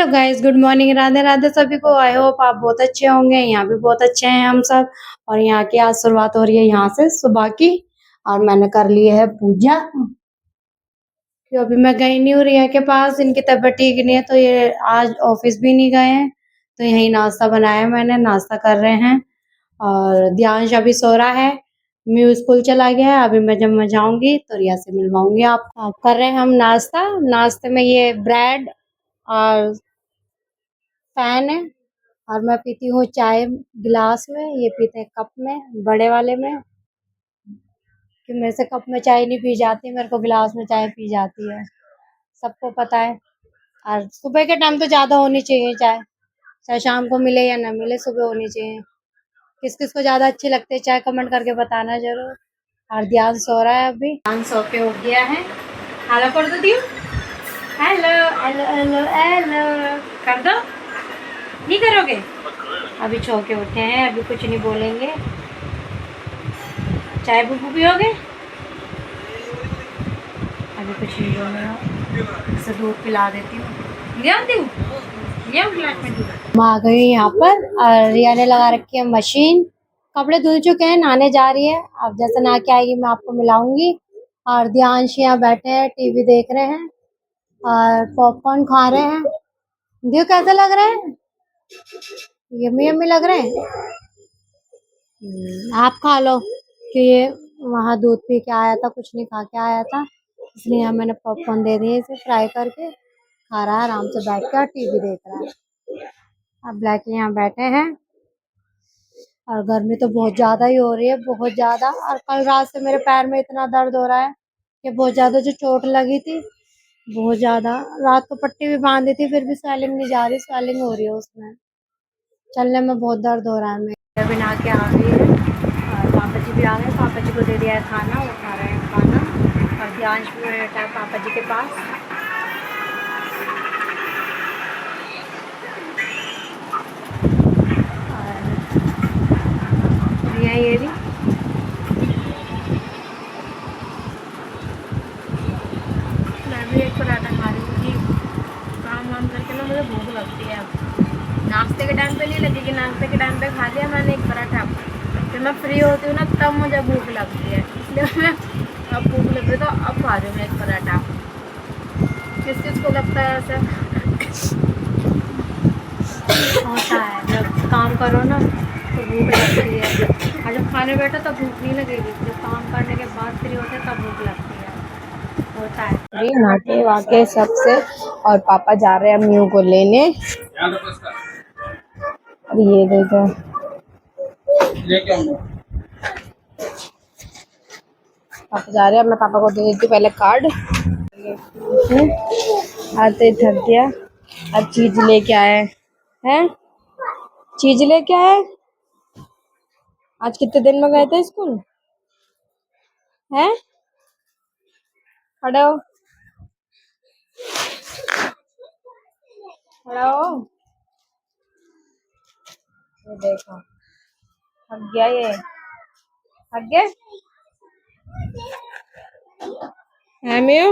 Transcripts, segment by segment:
Hello guys, good morning, Radhe Radhe सभी को। I hope आप बहुत अच्छे होंगे। यहाँ भी बहुत अच्छे हैं हम सब। और यहाँ की आज शुरुआत हो रही है यहाँ से सुबह की। और मैंने कर ली है पूजा। क्यों अभी मैं गई नहीं हूँ रिया के पास, इनकी तबीयत ठीक नहीं है तो ये आज ऑफिस भी नहीं गए हैं। तो यही नाश्ता बनाया, मैंने नाश्ता कर रहे हैं। और ध्यान अभी सो रहा है। म्यू स्कूल चला गया है। अभी मैं जब मैं जाऊंगी तो रिया से मिलवाऊंगी आपको। आप कर रहे हैं हम नाश्ता। नाश्ते में ये ब्रेड और फैन है। और मैं पीती हूँ चाय गिलास में, ये पीते हैं कप में, बड़े वाले में। कि मेरे से कप में चाय नहीं पी जाती, मेरे को गिलास में चाय पी जाती है, सबको पता है। और सुबह के टाइम तो ज़्यादा होनी चाहिए चाय, चाहे शाम को मिले या ना मिले, सुबह होनी चाहिए। किस किस को ज़्यादा अच्छी लगती है चाय, कमेंट करके बताना जरूर। और ध्यान सो रहा है, अभी ध्यान सो के उठ गया है। हेलो कर दो दियो, हेलो हेलो हेलो हेलो कर दो। नहीं करोगे? अभी सो के उठे हैं, अभी कुछ नहीं बोलेंगे। चाय भी पियोगे? अभी कुछ नहीं बोलेगा, इसे दूध पिला देती हूँ। ले आती हूँ, ले आऊँ गिलास में दूध। हम आ गए यहाँ पर और रिया ने लगा रखी है मशीन। कपड़े धुल चुके हैं, नहाने जा रही है। अब जैसे नहा के आएगी मैं आपको मिलाऊंगी। और ध्यानश यहाँ बैठे हैं, टीवी देख रहे हैं और पॉपकॉर्न खा रहे हैं। दियो कैसा लग रहा है? यम्मी यम्मी लग रहे हैं। आप खा लो, कि ये वहाँ दूध पी के आया था, कुछ नहीं खा के आया था, इसलिए मैंने पॉपकॉर्न दे दिए इसे फ्राई करके। खा रहा है आराम से बैठ कर, टीवी देख रहा है। अब ब्लैक यहाँ बैठे हैं। और गर्मी तो बहुत ज़्यादा ही हो रही है, बहुत ज़्यादा। और कल रात से मेरे पैर में इतना दर्द हो रहा है कि बहुत ज़्यादा, जो चोट लगी थी बहुत ज़्यादा। रात को पट्टी भी बांधी थी, फिर भी स्वेलिंग नहीं जा रही, स्वेलिंग हो रही है उसमें। चलने में बहुत दर्द हो रहा है। मैं अभी नहा के आ गई है और पापा जी भी आ गए। पापा जी को दे दिया है खाना, वो खा रहे हैं खाना। और ध्यान भी बैठा है पापा जी के पास। और ये भी मैं भी एक पराठा खा रही हूँ कि काम वाम करके ना मुझे भूख लगती है। अब नाश्ते के टाइम पे नहीं लगेगी, नाश्ते के टाइम पे खा लिया मैंने एक पराठा। जब मैं फ्री होती हूँ ना तब मुझे भूख लगती है, इसलिए मैं अब भूख लग रही तो अब खा रही हूँ एक पराठा। किस किस को लगता है ऐसा? होता है, जब काम करो ना तो भूख लगती है, और जब खाने बैठो तब भूख नहीं लगेगी। जब काम करने के बाद फ्री होते हैं तब भूख लगती है, होता है। नहाके वाके सबसे। और पापा जा रहे हैं म्यू को लेने। और ये देखो, पापा जा रहे हैं। मैं पापा को दे देती हूँ पहले कार्ड। आते ही थक गया, अब चीज लेके आए हैं। चीज लेके आए। आज कितने दिन में गए थे स्कूल? हैं? खड़े हो, खड़े हो। ये देखो, थक गया ये, थक गया है म्यू।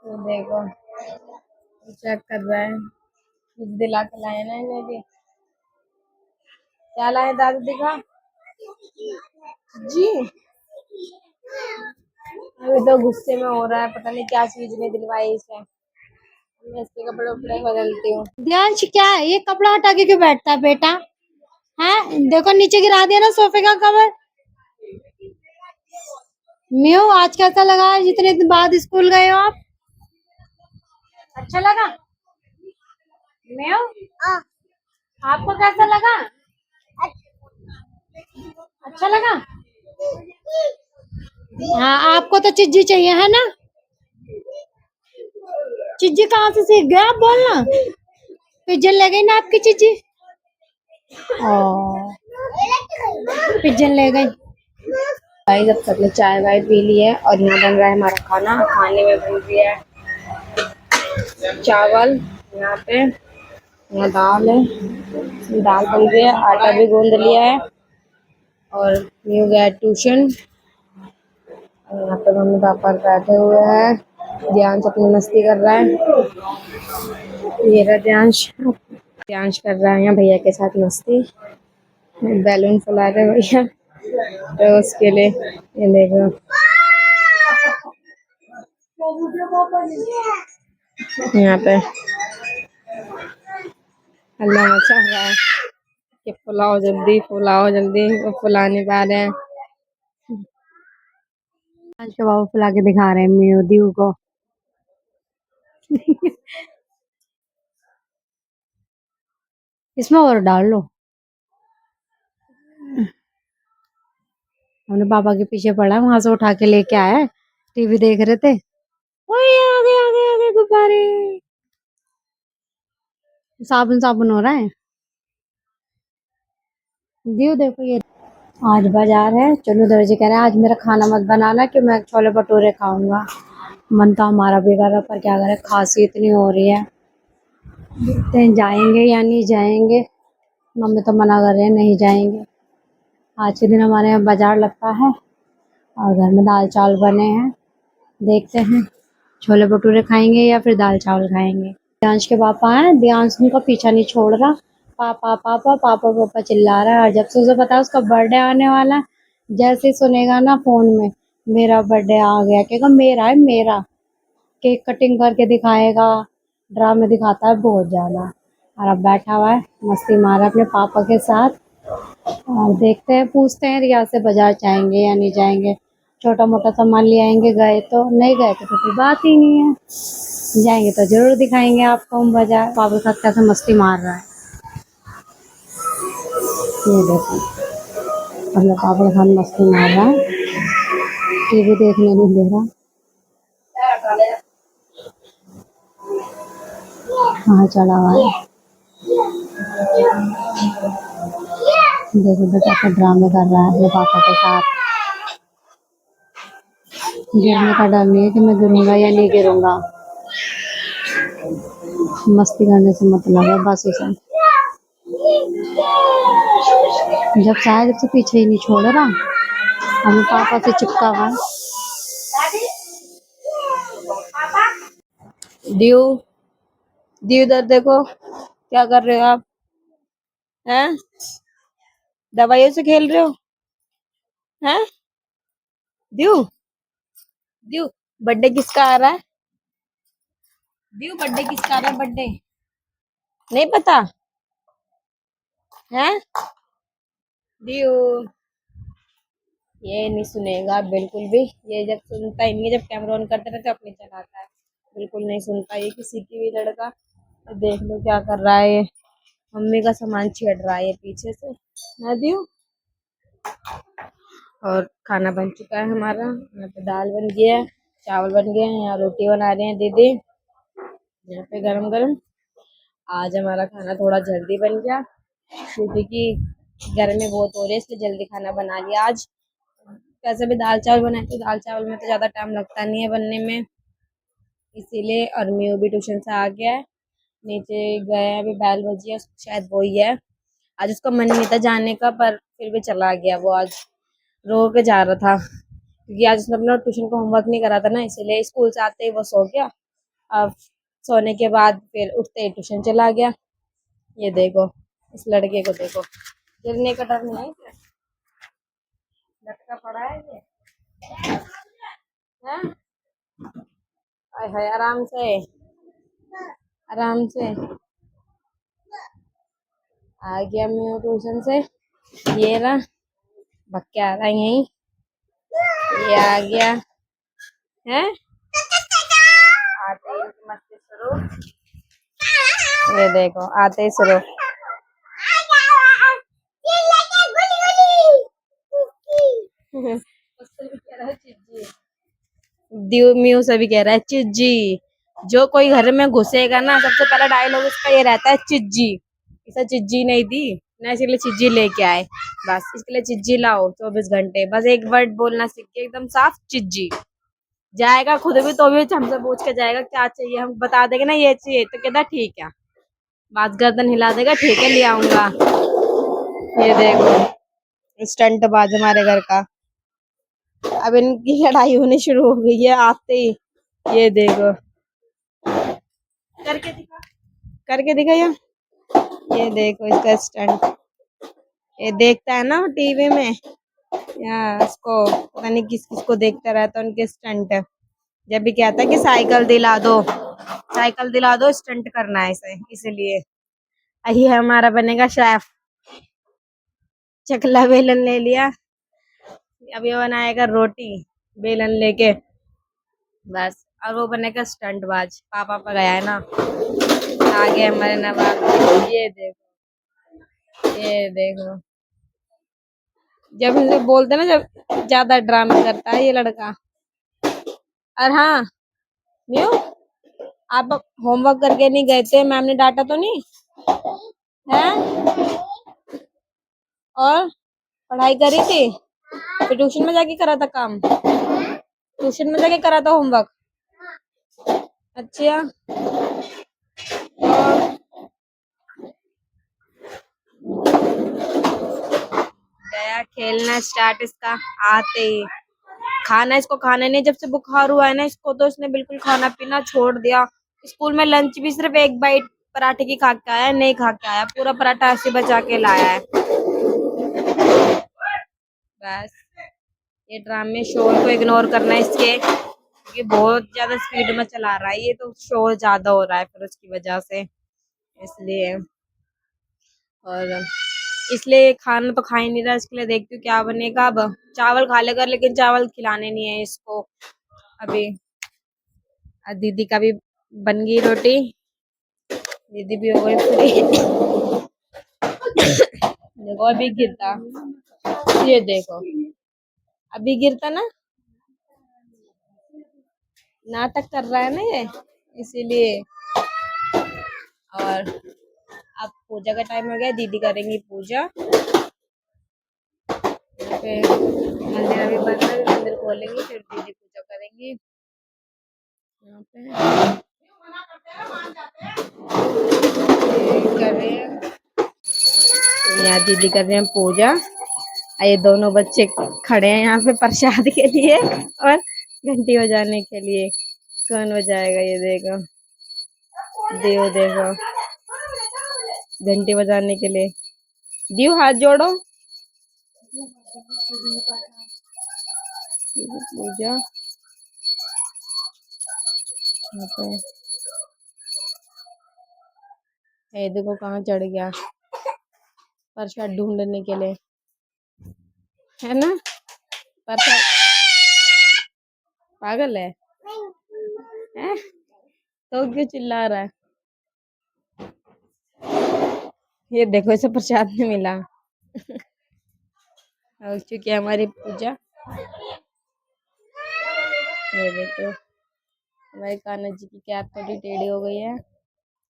ये देखो, चेक कर रहा है। चीज दिला के लाए ना इन्हें भी। क्या लाए दादी, दिखा जी। अभी तो गुस्से में हो रहा है, पता नहीं क्या चीज नहीं दिलवाई इसे। मैं इसके कपड़े उपड़े बदलती हूँ। ध्यान क्या है ये, कपड़ा हटा के क्यों बैठता है बेटा? है, देखो नीचे गिरा दिया ना सोफे का कवर। म्यू आज कैसा लगा, जितने दिन बाद स्कूल गए हो आप? अच्छा लगा? म्यू आपको कैसा लगा? अच्छा लगा? हाँ, आपको तो चिज्जी चाहिए है ना? चिज्जी कहाँ से सीख गया आप बोलना? पिजन ले गई ना आपकी चिज्जी? पिजन ले गई। भाई जब सबने चाय वाय पी ली है और यहाँ बन रहा है हमारा खाना। खाने में बन रही है चावल, यहाँ पे यहाँ दाल है, दाल बन रही है, आटा भी गूंद लिया है। और म्यू गया ट्यूशन। यहाँ पे मम्मी पापा बैठे हुए हैं। ध्यांश अपनी मस्ती कर रहा है। ये रहा ध्यांश। ध्यांश कर रहा है यहाँ भैया के साथ मस्ती। बैलून फुला रहे भैया तो उसके लिए ये देखो यहाँ पे हल्ला मचा रहा है कि फुलाओ जल्दी, वो फुला नहीं पा रहे हैं। आज के बाबू फुला के दिखा रहे हैं म्यू दीव को। इसमें और डाल लो। हमने पापा के पीछे पड़ा, वहां से उठा के लेके आया है। टीवी देख रहे थे। ओए आगे आगे आगे गुब्बारे। साबुन साबुन हो रहा है। दीव देखो ये। आज बाजार है, चलो दर्जी कह रहे हैं आज मेरा खाना मत बनाना कि मैं छोले भटूरे खाऊंगा। मन तो हमारा भी कर रहा पर क्या करें, खांसी इतनी हो रही है। देखते हैं जाएंगे या नहीं जाएंगे। मम्मी तो मना कर रहे हैं नहीं जाएंगे। आज के दिन हमारे यहाँ बाजार लगता है और घर में दाल चावल बने हैं। देखते हैं छोले भटूरे खाएंगे या फिर दाल चावल खाएंगे। दियांश के पापा हैं, दियांश उनका पीछा नहीं छोड़ रहा। पापा पापा पापा पापा चिल्ला रहा है। और जब से उसे पता है उसका बर्थडे आने वाला है, जैसे ही सुनेगा ना फोन में मेरा बर्थडे आ गया, कहेगा मेरा है मेरा। केक कटिंग करके दिखाएगा, ड्रामे दिखाता है बहुत ज़्यादा। और अब बैठा हुआ है मस्ती मार रहा है अपने पापा के साथ। और देखते हैं, पूछते हैं रिया से बाजार जाएंगे या नहीं जाएंगे। छोटा मोटा सामान ले आएंगे, गए तो नहीं गए तो कोई बात ही नहीं है। जाएंगे तो जरूर दिखाएंगे आपको हम बाजार। पापा के साथ कैसे मस्ती मार रहा है ये देखो। अपने पापा के साथ मस्ती मार रहा है, टीवी देखने नहीं दे रहा। हाँ चला हुआ है। देखो बेटा कैसे ड्रामे कर रहा है अपने पापा के साथ। गिरने का डर नहीं है कि मैं गिरूंगा या नहीं गिरूंगा। मस्ती करने से मतलब है बस उसे। जब से आया जब से पीछे ही नहीं छोड़ रहा, हमें पापा से चिपका हुआ है। दीव दीव इधर देखो क्या कर रहे हो आप हैं? दवाइयों से खेल रहे हो हैं? दीव दीव बर्थडे किसका आ रहा है? दीव बर्थडे किसका आ रहा है? बर्थडे नहीं पता है? दीव ये नहीं सुनेगा बिल्कुल भी। ये जब सुनता ही नहीं है, जब कैमरा ऑन करते रहते अपनी चलाता है। बिल्कुल नहीं सुनता ये किसी की भी लड़का। तो देख लो क्या कर रहा है ये। मम्मी का सामान छेड़ रहा है ये पीछे से। है दीव। और खाना बन चुका है हमारा। यहाँ पे दाल बन गया है, चावल बन गए हैं, यहाँ रोटी बना रहे हैं दीदी यहाँ पे गरम गरम। आज हमारा खाना थोड़ा जल्दी बन गया क्योंकि गर्मी बहुत हो रही है, इसलिए जल्दी खाना बना लिया आज। वैसे भी दाल चावल बनाए तो दाल चावल में तो ज़्यादा टाइम लगता नहीं है बनने में, इसीलिए। और म्यू भी ट्यूशन से आ गया है, नीचे गए हैं अभी। बैल बजी है, शायद वो ही है। आज उसका मन नहीं था जाने का पर फिर भी चला गया वो। आज रो के जा रहा था क्योंकि आज उसने अपना ट्यूशन का होमवर्क नहीं करा था ना, इसीलिए स्कूल से आते ही वो सो गया। अब सोने के बाद फिर उठते ही ट्यूशन चला गया। ये देखो इस लड़के को देखो, गिरने का डर नहीं है इसे। लटका पड़ा है ये हैं? आय हाय आराम से आराम से आ गया मैं ट्यूशन से। ये रहा भग के आ रहा है यहीं। ये आ गया है, आते ही इनकी मस्ती शुरू। ये देखो आते ही शुरू। उससे भी कह रहा है चिज्जी। दीव म्यू से भी कह रहा है चिज्जी। जो कोई घर में घुसेगा ना सबसे पहला डायलॉग इसका ये रहता है चिज्जी। इसे चिज्जी नहीं दी ना, इसलिए चिज्जी लेके आए। बस इसके लिए चिज्जी लाओ 24 घंटे। बस एक वर्ड बोलना सीख के एकदम साफ चिज्जी। जाएगा खुद भी तो भी हमसे पूछ के जाएगा क्या चाहिए, हम बता देंगे ना ये चाहिए तो कहता ठीक है। बात गर्दन हिला देगा ठीक है ले आऊंगा। ये देखो स्टंट बाज हमारे घर का। अब इनकी लड़ाई होनी शुरू हो गई है आते ही। ये देखो, करके दिखा ये देखो इसका स्टंट। ये देखता है ना टीवी में, या उसको पता नहीं किस किस को देखता रहता है उनके स्टंट। जब भी कहता है कि साइकिल दिला दो, स्टंट करना है इसे, इसलिए यही हमारा बनेगा शेफ। चकला बेलन ले लिया, अब ये बनाएगा रोटी बेलन लेके बस। और वो बनेगा स्टंट बाज, पापा पर गया है ना। आगे हमारे नवाब, ये देखो जब इसे बोलते ना, जब ज्यादा ड्रामा करता है ये लड़का। और हाँ म्यू, आप होमवर्क करके नहीं गए थे? मैम ने डांटा तो नहीं है? और पढ़ाई करी थी? फिर ट्यूशन में जाके करा था काम? ट्यूशन में जाके करा था होमवर्क? अच्छा। और गया खेलना स्टार्ट इसका आते ही। खाना इसको खाने नहीं, जब से बुखार हुआ है ना इसको, तो इसने बिल्कुल खाना पीना छोड़ दिया। स्कूल में लंच भी सिर्फ एक बाइट पराठे की खा के आया, नहीं खा के आया, पूरा पराठा ऐसे बचा के लाया है बस। ये ड्रामे शोर को इग्नोर करना है इसके, क्योंकि बहुत ज्यादा स्पीड में चला रहा है ये, तो शोर ज्यादा हो रहा है फिर उसकी वजह से, इसलिए। और इसलिए खाना तो खा ही नहीं रहा, इसके लिए देखती हूँ क्या बनेगा। अब चावल खा लेगा, लेकिन चावल खिलाने नहीं है इसको अभी। दीदी का भी बन गई रोटी, दीदी भी हो गई पूरी। देखो अभी गिरता, ये देखो अभी गिरता ना, नाटक कर रहा है ना ये, इसीलिए। और अब पूजा का टाइम हो गया, दीदी करेंगी पूजा। यहाँ पे मंदिर अभी बंद है, मंदिर खोलेंगे फिर दीदी पूजा करेंगी। यहाँ पे कर रहे हैं, यहाँ दीदी कर रहे हैं पूजा। ये दोनों बच्चे खड़े हैं यहाँ पे प्रसाद के लिए और घंटी बजाने के लिए। कौन बजाएगा ये देखो, देखो घंटी बजाने के लिए। दीव हाथ जोड़ो, पूजा ये देखो कहाँ चढ़ गया प्रसाद ढूंढने के लिए, है ना? प्रसाद पागल है, हैं? तो क्यों चिल्ला रहा है? ये देखो इसे प्रसाद नहीं मिला। हो चुकी है हमारी पूजा। ये देखो हमारी कान्हा जी की कैप थोड़ी टेढ़ी हो गई है,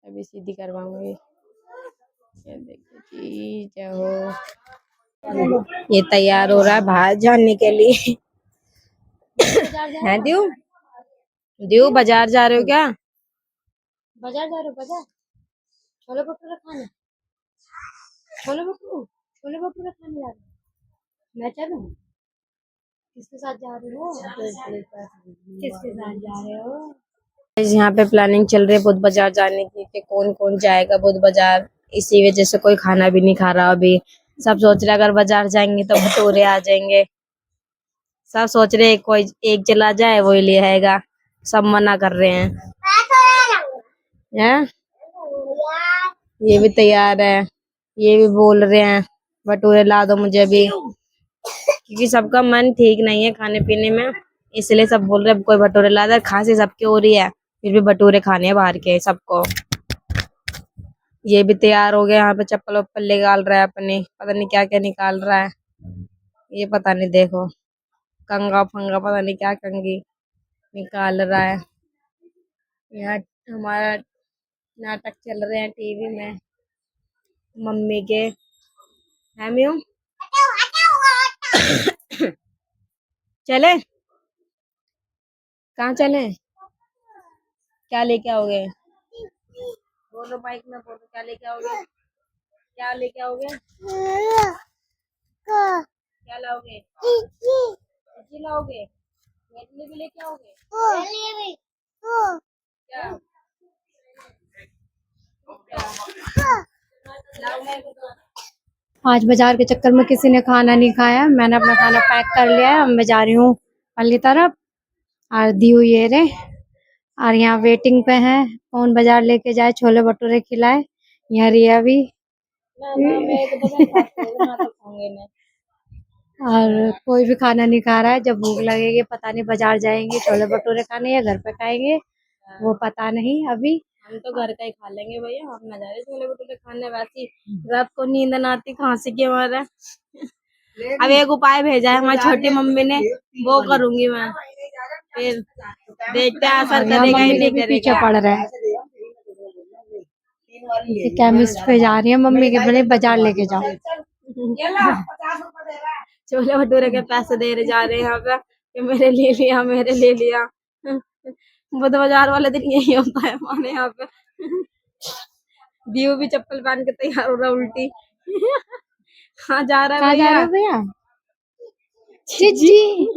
अभी सीधी करवाऊंगी। ये देखो जी, जय हो। ये तैयार हो रहा है बाहर जाने के लिए। हैं दीव, दीव बाजार जा रहे हो क्या? बाजार जा रहे हो? बाजार छोले भटूरे खाने, छोले भटूरे खाने जा रहे हो? मैं चलूं? किसके साथ जा रहे हो? किसके साथ जा रहे हो? यहाँ पे प्लानिंग चल रही है बुध बाजार जाने की, कि कौन कौन जाएगा बुध बाजार। इसी वजह से कोई खाना भी नहीं खा रहा अभी। सब सोच रहे अगर बाजार जाएंगे तो भटूरे आ जाएंगे। सब सोच रहे कोई एक चला जाए वही ले आएगा, सब मना कर रहे हैं। ये भी तैयार है, ये भी बोल रहे हैं भटूरे ला दो मुझे भी, क्योंकि सबका मन ठीक नहीं है खाने पीने में, इसलिए सब बोल रहे हैं कोई भटूरे ला दे। खांसी सबकी हो रही है, फिर भी भटूरे खाने हैं बाहर के सबको। ये भी तैयार हो गया, यहाँ पे चप्पल वप्पल निकाल रहा है अपनी, पता नहीं क्या क्या निकाल रहा है ये, पता नहीं। देखो कंगा फंगा पता नहीं क्या कंगी निकाल रहा है। यहाँ हमारा नाटक चल रहे हैं टीवी में मम्मी के, है म्यू? चले, कहाँ चले? क्या लेके आओगे? बोलो बाइक में, बोलो क्या लेके आओगे? क्या लेके आओगे? क्या लाओगे? सब्जी लाओगे? मेरे लिए भी लेके आओगे? क्या? लाओ मेरे को दो। आज बाजार के चक्कर में किसी ने खाना नहीं खाया, मैंने अपना खाना पैक कर लिया है। अब मैं जा रही हूँ पल्ली तरफ, और दी हुई ये रे, और यहाँ वेटिंग पे है कौन बाजार लेके जाए, छोले भटूरे खिलाए। यहाँ रिया भी, ना ना मैं तो पता नहीं खाते हो ना, तो खाऊंगे नहीं। और कोई भी खाना नहीं खा रहा है। जब भूख लगेगी पता नहीं बाजार जाएंगे छोले भटूरे खाने या घर पे खाएंगे, वो पता नहीं अभी। हम तो घर का ही खा लेंगे भैया, हम ना जा रहे छोले भटूरे खाने। वैसी रात को नींद ना आती खांसी के मारे। अब एक उपाय भेजा है हमारी छोटी मम्मी ने, वो करूंगी मैं। फिर देखते हैं असर यहाँ करेगा मम्मी ही के नहीं भी पीछे करेगा। पड़ रहे हैं। केमिस्ट पे जा रही है मम्मी के, बोले बाजार लेके जाओ। छोले भटूरे के पैसे दे रहे जा रहे हैं यहाँ पे कि मेरे ले लिया, मेरे ले लिया। बुध बाजार वाले दिन यही होता है हमारे यहाँ पे। दीव भी चप्पल पहन के तैयार हो रहा उल्टी। हाँ जा रहा है कहाँ जा रहे भैया। हो भैया? चिज्जी।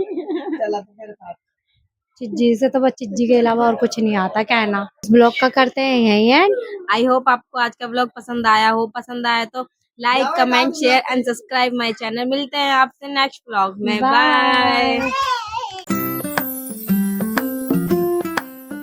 चिज्जी से तो बस चिज्जी के अलावा और कुछ नहीं आता कहना। इस ब्लॉग का करते हैं यही है। आई होप आपको आज का ब्लॉग पसंद आया हो। पसंद आया तो like, comment, share and subscribe my channel. मिलते हैं आपसे नेक्स्ट ब्लॉग में। बाय। बाय।